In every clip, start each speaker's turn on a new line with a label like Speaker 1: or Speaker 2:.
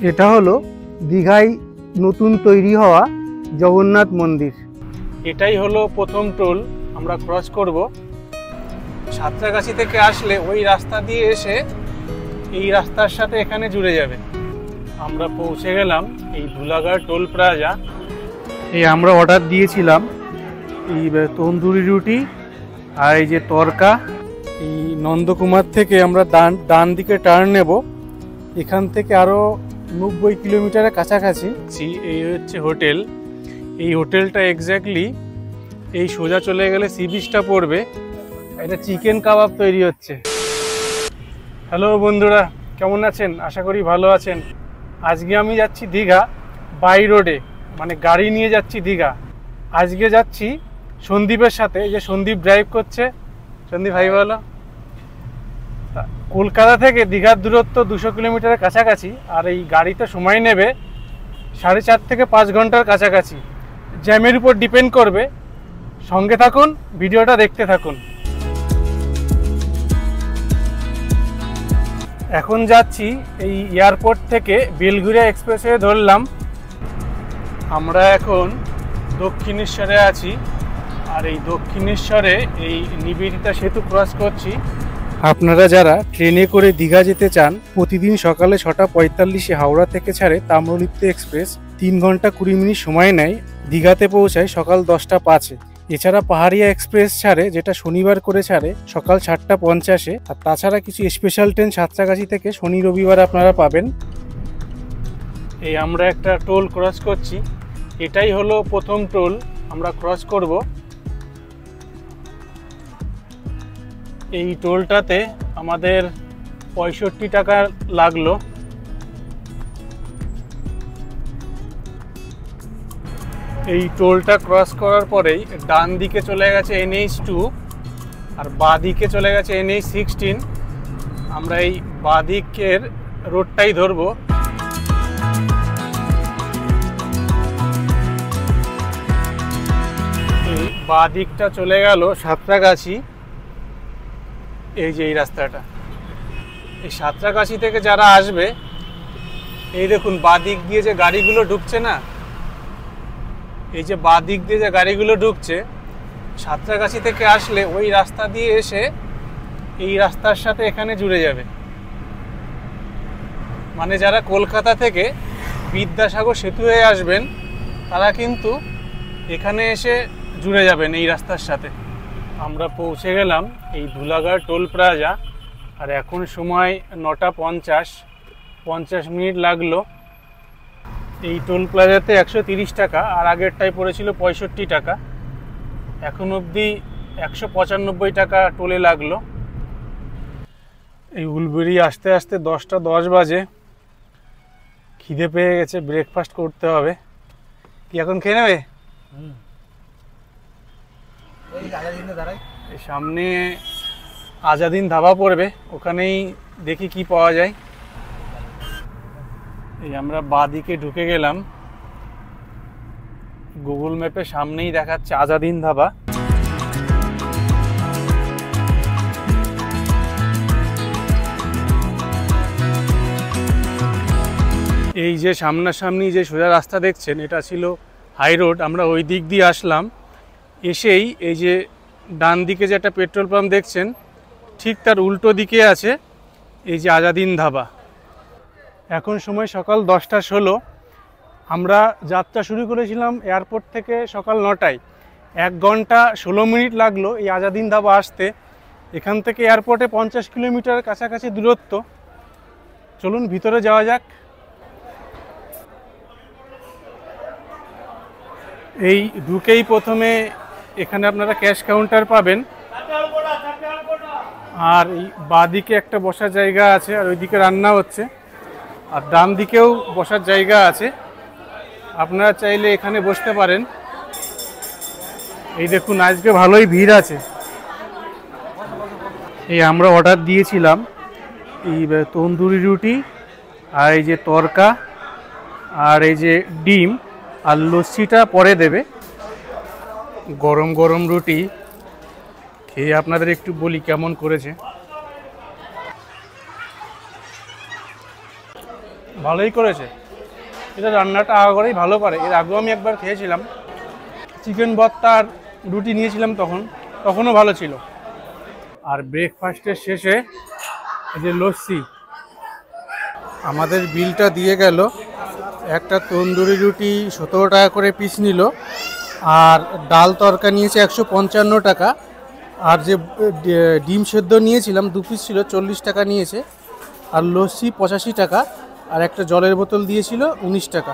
Speaker 1: এটা হলো দীঘায় নতুন তৈরি হওয়া জগন্নাথ মন্দির। এটাই হলো প্রথম টোল আমরা ক্রস করব। সাঁতরাগাছি থেকে আসলে ওই রাস্তা দিয়ে এসে এই রাস্তার সাথে এখানে জুড়ে যাবে। আমরা পৌঁছে গেলাম এই ধুলাগড় টোল প্লাজা। এই আমরা অর্ডার দিয়েছিলাম এই তন্দুরি রুটি আর এই যে তরকা। এই নন্দকুমার থেকে আমরা ডান দিকে টার্ন নেব। এখান থেকে আরও 90 কিলোমিটারের কাছাকাছি। এই হচ্ছে হোটেল। এই হোটেলটা এক্স্যাক্টলি এই সোজা চলে গেলে সি বিচটা পড়বে। এটা চিকেন কাবাব তৈরি হচ্ছে। হ্যালো বন্ধুরা, কেমন আছেন? আশা করি ভালো আছেন। আজকে আমি যাচ্ছি দীঘা বাই রোডে, মানে গাড়ি নিয়ে যাচ্ছি দীঘা। আজকে যাচ্ছি সন্দীপের সাথে। এই যে সন্দীপ ড্রাইভ করছে। সন্দীপ ভাই বলো। কলকাতা থেকে দীঘার দূরত্ব 200 কিলোমিটারের কাছাকাছি, আর এই গাড়িতে সময় নেবে 4.5 থেকে 5 ঘন্টার কাছাকাছি। জ্যামের উপর ডিপেন্ড করবে। সঙ্গে থাকুন, ভিডিওটা দেখতে থাকুন। এখন যাচ্ছি এই এয়ারপোর্ট থেকে বেলঘরিয়া এক্সপ্রেসওয়ে ধরলাম। আমরা এখন দক্ষিণেশ্বরে আছি, আর এই দক্ষিণেশ্বরে এই নিবেদিতা সেতু ক্রস করছি। আপনারা যারা ট্রেনে করে দীঘা যেতে চান, প্রতিদিন সকালে 6:45 হাওড়া থেকে ছাড়ে তাম্রলিপ্ত এক্সপ্রেস। 3 ঘন্টা 20 মিনিট সময় নেয়, দীঘাতে পৌঁছায় সকাল 10টা 5-এ। এছাড়া পাহাড়িয়া এক্সপ্রেস ছাড়ে, যেটা শনিবার করে ছাড়ে সকাল 7টা 50-এ। আর তাছাড়া কিছু স্পেশাল ট্রেন সাঁতরাগাছি থেকে শনি রবিবার আপনারা পাবেন। এই আমরা একটা টোল ক্রস করছি। এটাই হলো প্রথম টোল আমরা ক্রস করব। এই টোলটাতে আমাদের 65 টাকা লাগলো। এই টোলটা ক্রস করার পরেই ডান দিকে চলে গেছে NH2 আর বাঁ দিকে চলে গেছে NH16। আমরা এই বাঁ দিকের রোডটাই ধরবো। এই বাঁ দিকটা চলে গেল সাঁতরাগাছি। এই যে এই রাস্তাটা, এই সাঁতরাগাছি থেকে যারা আসবে, এই দেখুন বাঁ দিক দিয়ে যে গাড়িগুলো ঢুকছে না, এই যে বাঁ দিক দিয়ে যে গাড়িগুলো ঢুকছে, সাঁতরাগাছি থেকে আসলে ওই রাস্তা দিয়ে এসে এই রাস্তার সাথে এখানে জুড়ে যাবে। মানে যারা কলকাতা থেকে বিদ্যাসাগর সেতু হয়ে আসবেন, তারা কিন্তু এখানে এসে জুড়ে যাবেন এই রাস্তার সাথে। আমরা পৌঁছে গেলাম এই ধুলাগড় টোল প্লাজা, আর এখন সময় 9টা 50 মিনিট লাগলো। এই টোল প্লাজাতে 130 টাকা, আর আগেরটাই পড়েছিল 65 টাকা। এখন অবধি 195 টাকা টোলে লাগলো। এই উলবেড়ি আসতে আসতে 10টা 10 বাজে। খিদে পেয়ে গেছে, ব্রেকফাস্ট করতে হবে। কি এখন খেয়ে নেবে? এই সামনে আজাদিন ধাবা পড়বে, ওখানেই দেখি কি পাওয়া যায়। এই আমরা বাঁ দিকে ঢুকে গেলাম। গুগল ম্যাপে সামনেই দেখাচ্ছে আজাদিন ধাবা। এই যে সামনাসামনি যে সোজা রাস্তা দেখছেন, এটা ছিল হাই রোড। আমরা ওই দিক দিয়ে আসলাম। এসেই এই যে ডান দিকে যে একটা পেট্রোল পাম্প দেখছেন, ঠিক তার উল্টো দিকে আছে এই যে আজাদিন ধাবা। এখন সময় সকাল 10টা 16। আমরা যাত্রা শুরু করেছিলাম এয়ারপোর্ট থেকে সকাল 9টায়। 1 ঘন্টা 16 মিনিট লাগলো এই আজাদিন ধাবা আসতে। এখান থেকে এয়ারপোর্টে 50 কিলোমিটার কাছাকাছি দূরত্ব। চলুন ভিতরে যাওয়া যাক। এই ঢুকেই প্রথমে এখানে আপনারা ক্যাশ কাউন্টার পাবেন, আর এই বাঁ দিকে একটা বসার জায়গা আছে, আর ওইদিকে রান্না হচ্ছে। আর ডান দিকেও বসার জায়গা আছে, আপনারা চাইলে এখানে বসতে পারেন। এই দেখুন আজকে ভালোই ভিড় আছে। এই আমরা অর্ডার দিয়েছিলাম এই তন্দুরি রুটি আর এই যে তরকা আর এই যে ডিম, আর লস্যিটা পরে দেবে। গরম গরম রুটি খেয়ে আপনাদের একটু বলি কেমন করেছে। ভালোই করেছে, এটা রান্নাটা আগা করেই ভালো পারে। এর আগেও আমি একবার খেয়েছিলাম, চিকেন ভর্তা আর রুটি নিয়েছিলাম, তখনও ভালো ছিল। আর ব্রেকফাস্টের শেষে এই যে লস্যি। আমাদের বিলটা দিয়ে গেল, একটা তন্দুরি রুটি 17 টাকা করে পিস নিল, আর ডাল তরকা নিয়েছে 155 টাকা, আর যে ডিম সেদ্ধ নিয়েছিলাম 2 পিস ছিল 40 টাকা নিয়েছে, আর লস্যি 85 টাকা, আর একটা জলের বোতল দিয়েছিল 19 টাকা।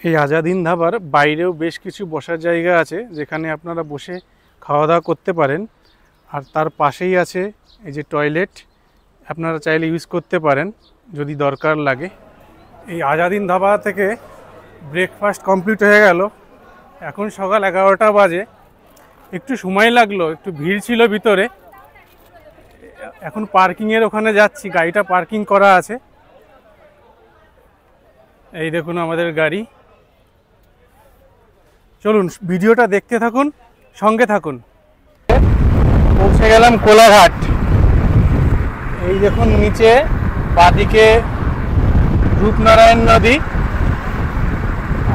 Speaker 1: এই আজাদিন ধাবার বাইরেও বেশ কিছু বসার জায়গা আছে, যেখানে আপনারা বসে খাওয়া দাওয়া করতে পারেন। আর তার পাশেই আছে এই যে টয়লেট, আপনারা চাইলে ইউজ করতে পারেন যদি দরকার লাগে। এই আজাদিন ধাবা থেকে ব্রেকফাস্ট কমপ্লিট হয়ে গেল। এখন সকাল 11টা বাজে, একটু সময় লাগলো, একটু ভিড় ছিল ভিতরে। এখন পার্কিংয়ের ওখানে যাচ্ছি, গাড়িটা পার্কিং করা আছে। এই দেখুন আমাদের গাড়ি। চলুন ভিডিওটা দেখতে থাকুন, সঙ্গে থাকুন। পৌঁছে গেলাম কোলাঘাট। এই দেখুন নিচে বাঁদিকে রূপনারায়ণ নদী,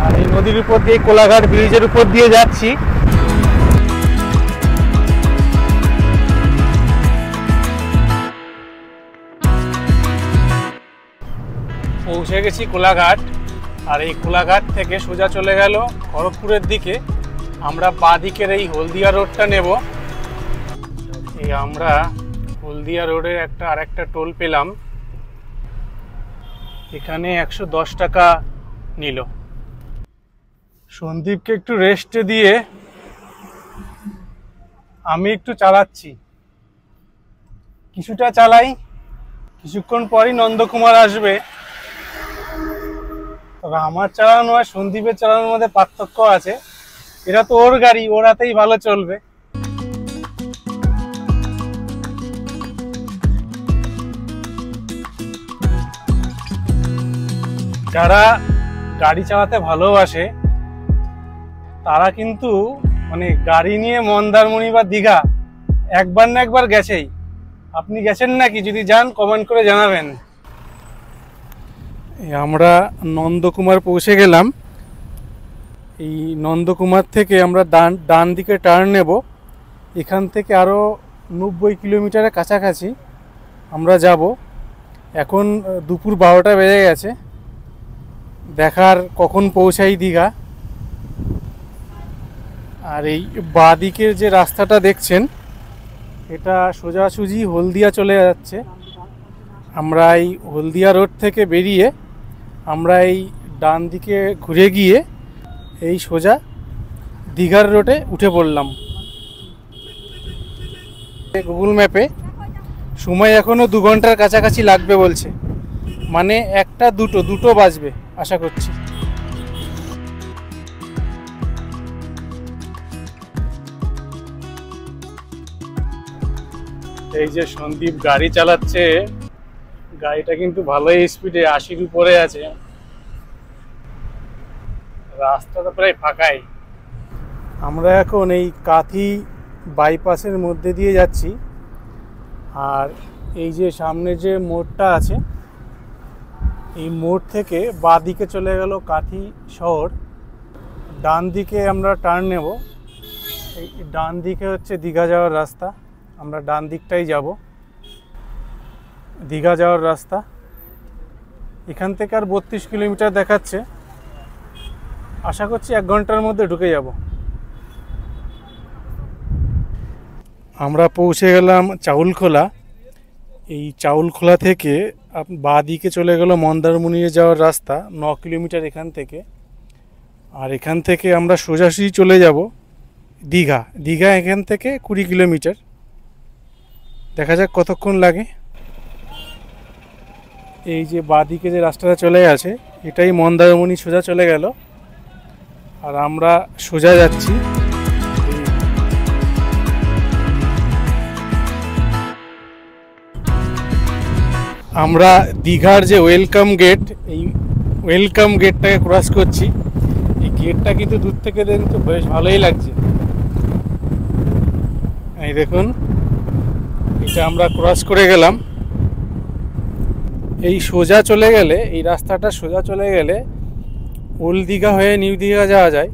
Speaker 1: আর এই নদীর উপর দিয়ে কোলাঘাট ব্রিজের উপর দিয়ে যাচ্ছি। পৌঁছে গেছি কোলাঘাট। আর এই কোলাঘাট থেকে সোজা চলে গেল খড়গপুরের দিকে। আমরা বাঁদিকের এই হলদিয়া রোডটা নেব। এই আমরা হলদিয়া রোডের আরেকটা টোল পেলাম, এখানে 110 টাকা নিল। সন্দীপকে একটু রেস্ট দিয়ে আমি একটু চালাচ্ছি, কিছুটা চালাই, কিছুক্ষণ পরই নন্দকুমার আসবে। তবে আমার চালানো আর সন্দীপের চালানোর মধ্যে পার্থক্য আছে। এটা তো ওর গাড়ি, ওর হাতেই ভালো চলবে। যারা গাড়ি চালাতে ভালোবাসে তারা কিন্তু মানে গাড়ি নিয়ে মন্দারমণি বা দীঘা একবার না একবার গেছেই। আপনি গেছেন নাকি? যদি যান কমেন্ট করে জানাবেন। আমরা নন্দকুমার পৌঁছে গেলাম। এই নন্দকুমার থেকে আমরা ডান দিকে টার্ন নেব। এখান থেকে আরও 90 কিলোমিটারের কাছাকাছি আমরা যাব। এখন দুপুর 12টা বেজে গেছে, দেখার কখন পৌঁছাই দীঘা। আর এই বাঁদিকের যে রাস্তাটা দেখছেন, এটা সোজাসুজি হলদিয়া চলে যাচ্ছে। আমরা এই হলদিয়া রোড থেকে বেরিয়ে আমরা এই ডান দিকে ঘুরে গিয়ে এই সোজা দীঘার রোডে উঠে পড়লাম। গুগল ম্যাপে সময় এখনও 2 ঘন্টার কাছাকাছি লাগবে বলছে, মানে 1টা 2টো বাজবে আশা করছি। এই যে সন্দীপ গাড়ি চালাচ্ছে, গাড়িটা কিন্তু ভালোই স্পিডে, 80-র উপরে আছে। রাস্তাটা প্রায় ফাঁকাই। আমরা এখন এই কাথি বাইপাসের মধ্যে দিয়ে যাচ্ছি। আর এই যে সামনে যে মোড়টা আছে, এই মোড় থেকে বাঁ দিকে চলে গেল কাথি শহর। ডান দিকে আমরা টার্ন নেব। এই ডান দিকে হচ্ছে দীঘা যাওয়ার রাস্তা, আমরা ডান দিকটাই যাব। দীঘা যাওয়ার রাস্তা এখান থেকে আর 32 কিলোমিটার দেখাচ্ছে। আশা করছি 1 ঘন্টার মধ্যে ঢুকে যাব। আমরা পৌঁছে গেলাম চাউলখোলা। এই চাউলখোলা থেকে বাঁ দিকে চলে গেল মন্দারমণি যাওয়ার রাস্তা, 9 কিলোমিটার এখান থেকে। আর এখান থেকে আমরা সোজাসুজি চলে যাব দীঘা এখান থেকে 20 কিলোমিটার। দেখা যাক কতক্ষণ লাগে। এই যে বাঁদিকে যে রাস্তাটা চলে আছে, এটাই মন্দারমণি সোজা চলে গেল। আর আমরা সোজা যাচ্ছি। আমরা দীঘার যে ওয়েলকাম গেট, এই ওয়েলকাম গেটটাকে ক্রস করছি। এই গেটটা কিন্তু দূর থেকে দেখতে বেশ ভালোই লাগছে। এই দেখুন, এটা আমরা ক্রস করে গেলাম। এই সোজা চলে গেলে, এই রাস্তাটা সোজা চলে গেলে ওল্ড দীঘা হয়ে নিউ দীঘা যাওয়া যায়।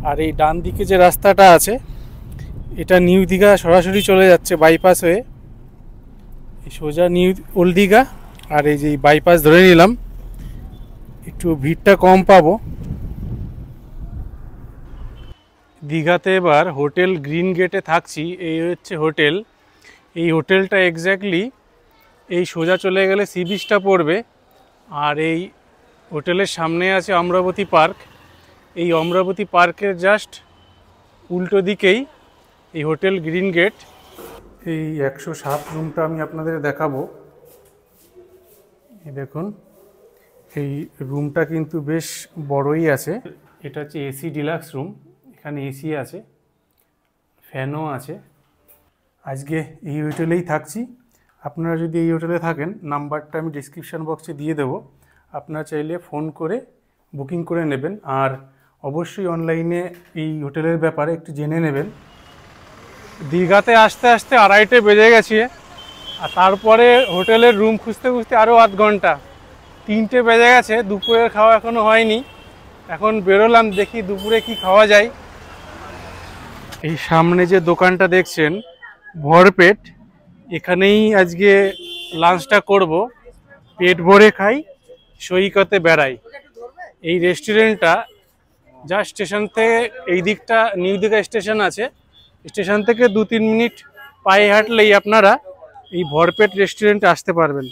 Speaker 1: আর এই ডান দিকে যে রাস্তাটা আছে এটা নিউ দীঘা সরাসরি চলে যাচ্ছে বাইপাস হয়ে, এই সোজা নিউ ওল্ড দীঘা। আর এই যে বাইপাস ধরে নিলাম, একটু ভিড়টা কম পাবো। দীঘাতে এবার হোটেল গ্রিন গেটে থাকছি, এই হচ্ছে হোটেল। এই হোটেলটা এক্স্যাক্টলি এই সোজা চলে গেলে সি বিচটা পড়বে। আর এই হোটেলের সামনে আছে অমরাবতী পার্ক। এই অমরাবতী পার্কের জাস্ট উল্টো দিকেই এই হোটেল গ্রিন গেট। এই 107 রুমটা আমি আপনাদের দেখাবো। এই দেখুন, এই রুমটা কিন্তু বেশ বড়ই আছে। এটা হচ্ছে এসি ডিলাক্স রুম, এখানে এসি আছে, ফ্যানও আছে। আজকে এই হোটেলেই থাকছি। আপনারা যদি এই হোটেলে থাকেন, নাম্বারটা আমি ডিসক্রিপশান বক্সে দিয়ে দেবো, আপনারা চাইলে ফোন করে বুকিং করে নেবেন। আর অবশ্যই অনলাইনে এই হোটেলের ব্যাপারে একটু জেনে নেবেন। দীঘাতে আসতে আসতে 2:30 বেজে গেছে, আর তারপরে হোটেলের রুম খুঁজতে খুঁজতে আরও আধ ঘন্টা, 3টে বেজে গেছে। দুপুরের খাওয়া এখনও হয়নি। এখন বেরোলাম, দেখি দুপুরে কি খাওয়া যায়। এই সামনে যে দোকানটা দেখছেন ভরপেট, এখানেই আজকে লাঞ্চটা করব। পেট ভরে খাই, সৈকতে বেড়াই। এই রেস্টুরেন্টটা যা স্টেশন থেকে, এই দিকটা নিউ দীঘা স্টেশন আছে, স্টেশন থেকে 2-3 মিনিট পায়ে হাঁটলেই আপনারা এই ভরপেট রেস্টুরেন্টে আসতে পারবেন।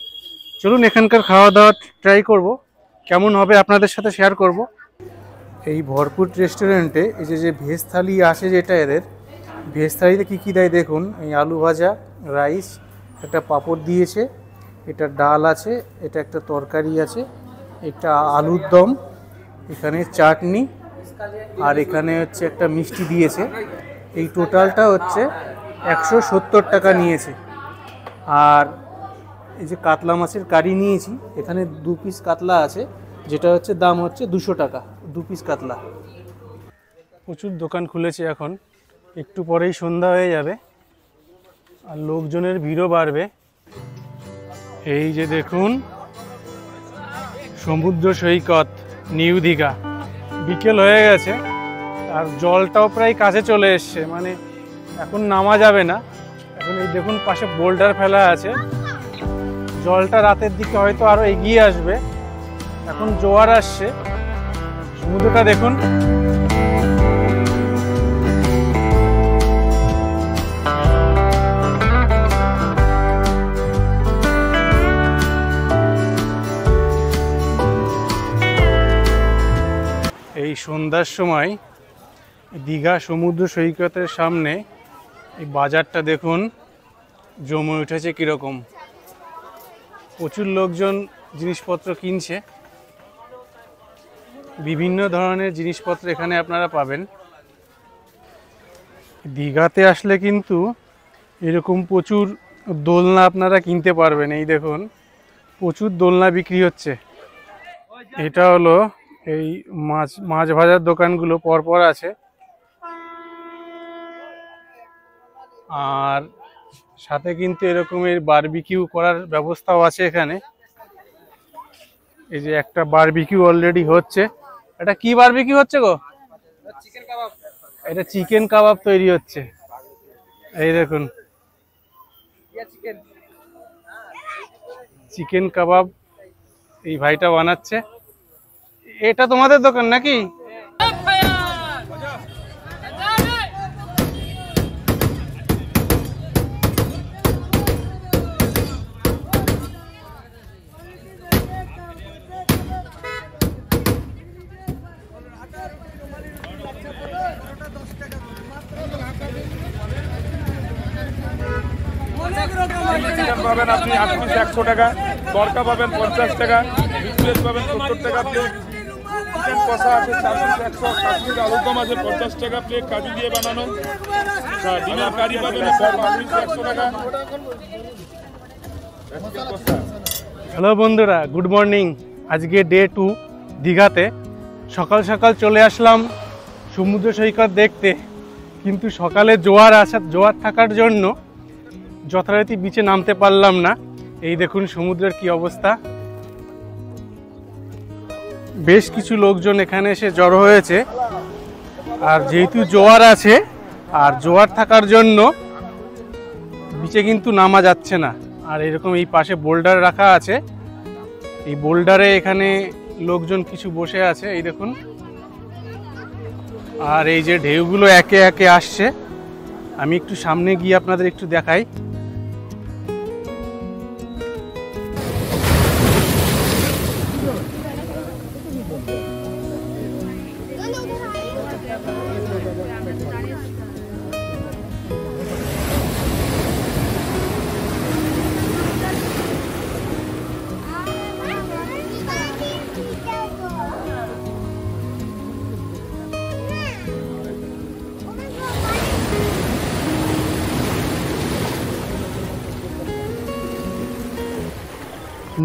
Speaker 1: চলুন এখানকার খাওয়া দাওয়া ট্রাই করব, কেমন হবে আপনাদের সাথে শেয়ার করব। এই ভরপুর রেস্টুরেন্টে এই যে ভেজ থালি আসে, যেটা এদের ভেজ থালিতে কী কী দেয় দেখুন। এই আলু ভাজা, রাইস, একটা পাঁপড় দিয়েছে, এটা ডাল আছে, এটা একটা তরকারি আছে, এটা আলুর দম, এখানে চাটনি, আর এখানে হচ্ছে একটা মিষ্টি দিয়েছে। এই টোটালটা হচ্ছে 170 টাকা নিয়েছে। আর এই যে কাতলা মাছের কারি নিয়েছি, এখানে 2 পিস কাতলা আছে, যেটা হচ্ছে দাম হচ্ছে 200 টাকা 2 পিস কাতলা। প্রচুর দোকান খুলেছে এখন, একটু পরেই সন্ধ্যা হয়ে যাবে আর লোকজনের ভিড়ও বাড়বে। এই যে দেখুন সমুদ্র সৈকত নিউ দীঘা, বিকেল হয়ে গেছে আর জলটাও প্রায় কাছে চলে এসছে, মানে এখন নামা যাবে না। এখন এই দেখুন পাশে বোল্ডার ফেলা আছে, জলটা রাতের দিকে হয়তো আরো এগিয়ে আসবে। এখন জোয়ার আসছে, সমুদ্রটা দেখুন। এই সন্ধ্যার সময় দীঘা সমুদ্র সৈকতের সামনে এই বাজারটা দেখুন জমে উঠেছে কীরকম। প্রচুর লোকজন জিনিসপত্র কিনছে, বিভিন্ন ধরনের জিনিসপত্র এখানে আপনারা পাবেন। দীঘাতে আসলে কিন্তু এরকম প্রচুর দোলনা আপনারা কিনতে পারবেন। এই দেখুন প্রচুর দোলনা বিক্রি হচ্ছে। এটা হলো এই মাছ ভাজার দোকানগুলো পরপর আছে, আর সাথে কিন্তু এরকমের বারবিকিউ করার ব্যবস্থাও আছে এখানে। এই যে একটা বারবিকিউ অলরেডি হচ্ছে। এটা কি বারবিকিউ হচ্ছে গো? চিকেন কাবাব। এটা চিকেন কাবাব তৈরি হচ্ছে, এই দেখুন চিকেন কাবাব এই ভাইটা বানাচ্ছে। এটা তোমাদের দোকান নাকি?
Speaker 2: পাবেন আপনি 8 পিস 100 টাকা, তরকা পাবেন 50 টাকা, মিক্স পাবেন 70 টাকা প্লেট, চিকেন কষা আছে 4 পিস 100, কাশ্মীর আলুর দম আছে 50 টাকা প্লেট, কাজু দিয়ে বানানো, ডিনার কারি পাবেন 5 পিস 100 টাকা।
Speaker 1: হ্যালো বন্ধুরা, গুড মর্নিং। আজকে ডে 2 দীঘাতে। সকাল সকাল চলে আসলাম সমুদ্র সৈকত দেখতে, কিন্তু সকালে জোয়ার থাকার জন্য যথারীতি বিচে নামতে পারলাম না। এই দেখুন সমুদ্রের কি অবস্থা, বেশ কিছু লোকজন এখানে এসে জড়ো হয়েছে। আর যেহেতু জোয়ার আছে, আর জোয়ার থাকার জন্য বিচে কিন্তু নামা যাচ্ছে না। আর এরকম এই পাশে বোল্ডার রাখা আছে, এই বোল্ডারে এখানে লোকজন কিছু বসে আছে, এই দেখুন। আর এই যে ঢেউগুলো একে একে আসছে, আমি একটু সামনে গিয়ে আপনাদের একটু দেখাই।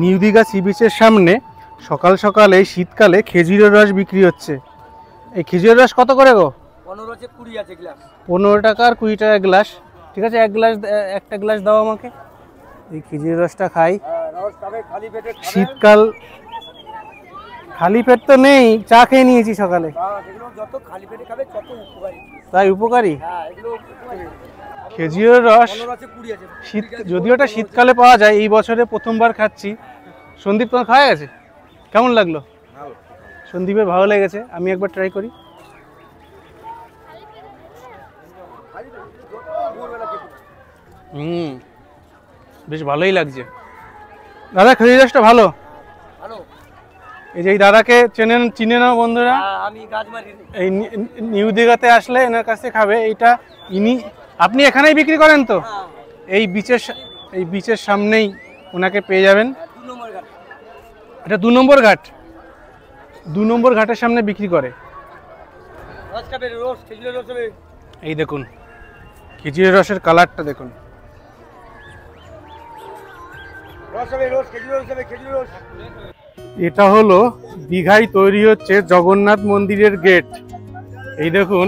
Speaker 1: নিউ দীঘা সি বিচের সামনে সকাল সকাল এই শীতকালে খেজুরের রস বিক্রি হচ্ছে। এই খেজুরের রস কত করে গো? 15 টাকা আর 20 টাকা গ্লাস। ঠিক আছে, একটা গ্লাস দাও আমাকে। এই খেজুরের রসটা খাই। শীতকাল, খালি পেট তো নেই, চা খেয়ে নিয়েছি সকালে। তাই উপকারী খেজুরের রস। শীত যদিও এটা শীতকালে পাওয়া যায়, এই বছরে প্রথমবার খাচ্ছি। সন্দীপ, তোমার খাওয়া গেছে? কেমন লাগলো? সন্দীপের ভালো লেগেছে, আমি একবার ট্রাই করি। বেশ ভালোই লাগছে দাদা, খেজুর রসটা ভালো। এই যে এই দাদাকে চিনে নাও বন্ধুরা, এই নিউ দীঘাতে আসলে এনার কাছে খাবে। এইটা আপনি এখানেই বিক্রি করেন তো? এই বিচের সামনেই ওনাকে পেয়ে যাবেন। এটা 2 নম্বর ঘাট, 2 নম্বর ঘাটের সামনে বিক্রি করে। এই দেখুন খেজুরের রসের কালারটা দেখুন। এটা হলো দীঘায় তৈরি হচ্ছে জগন্নাথ মন্দিরের গেট। এই দেখুন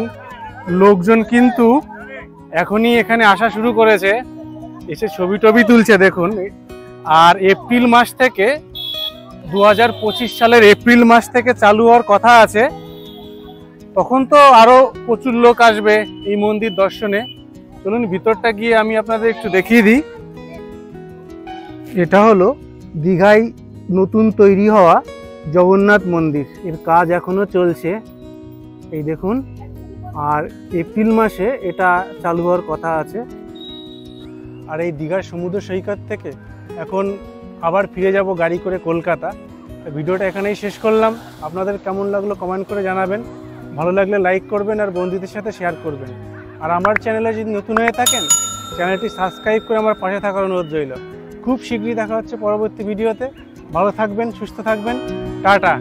Speaker 1: লোকজন কিন্তু এখনই এখানে আসা শুরু করেছে, এসে ছবি টবি তুলছে দেখুন। আর এপ্রিল মাস থেকে 2025 সালের এপ্রিল মাস থেকে চালু হওয়ার কথা আছে। তখন তো আরো প্রচুর লোক আসবে এই মন্দির দর্শনে। চলুন ভিতরটা গিয়ে আমি আপনাদের একটু দেখিয়ে দিই। এটা হলো দীঘায় নতুন তৈরি হওয়া জগন্নাথ মন্দির, এর কাজ এখনো চলছে, এই দেখুন। আর এপ্রিল মাসে এটা চালু হওয়ার কথা আছে। আর এই দীঘার সমুদ্র সৈকত থেকে এখন আবার ফিরে যাব গাড়ি করে কলকাতা। ভিডিওটা এখানেই শেষ করলাম। আপনাদের কেমন লাগলো কমেন্ট করে জানাবেন। ভালো লাগলে লাইক করবেন আর বন্ধুদের সাথে শেয়ার করবেন। আর আমার চ্যানেলে যদি নতুন হয়ে থাকেন, চ্যানেলটি সাবস্ক্রাইব করে আমার পাশে থাকার অনুরোধ রইল। খুব শীঘ্রই দেখা হচ্ছে পরবর্তী ভিডিওতে। ভালো থাকবেন, সুস্থ থাকবেন, টাটা।